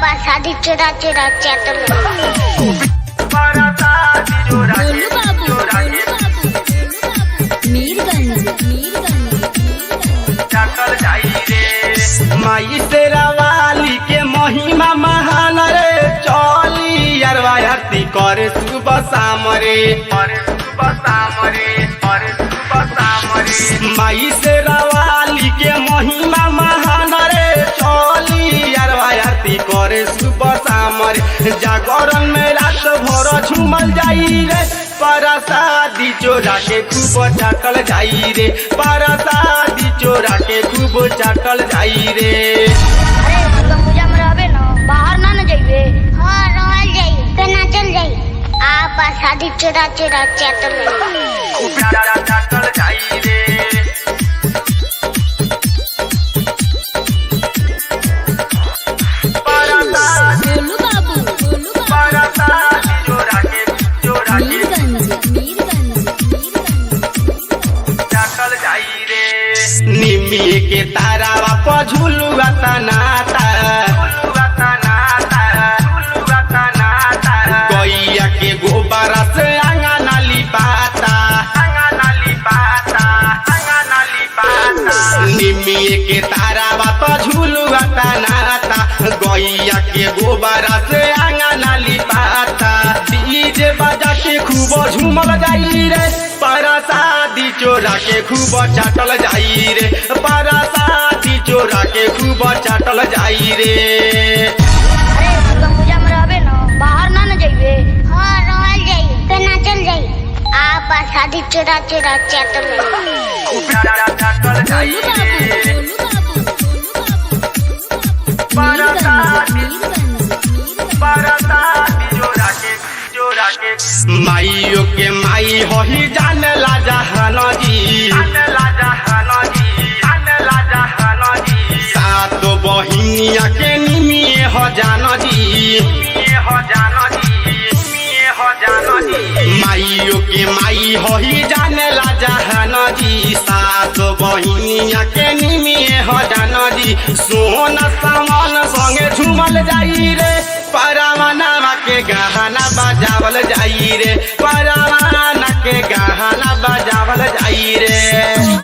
शादी चुरा चुरा चैटल माई शेरावाली के महिमा महान रे चली अरवा आरती करे सुबह शाम रे माई शेरावाली के महिमा महान रे चली अरवा आरती करे सुबह शाम रे जागरण में रात भर झूमल जाई रे परसादी चोरा के खूब चाटल जाई रे परसादी चोरा के खूब चाटल जाई रे। अरे मतलब पूजा में रहबे न बाहर ना जाइबे। हां रहल जाई पे ना चल जाई आप शादी चुरा चुरा चैटल खूब चाटल जाई रे निमी के तारावा पर झुलुआ तनाता गैया के गोबर से अंगना लिपाता निमी के तारावा पर झुलुआ तनाता गैया के गोबर से अंगना लिपाता डीजे बजा के खूब झूमल जाई रे परसादी चोरा के खूब चाटल जाई रे परसादी चोरा के खूब चाटल जाई रे। अरे मतलब पूजा में रहबे न बाहर ना जाइबे। हां रहल जाई पे ना चल जाई आप शादी चुरा चुरा चैटल खूब चाटल जाई रे माइयो के माई होही जान ला जहान जी सात बहिनिया के निमिए हो जान जी माइयो के माई होही जान ला जहान जी सात बहिनिया के निमिए हो जान जी सोना सामान संगे झूमल जाई रे परवाना के गहना बजावल जाई रे परवाना के गहना बजावल जाई रे।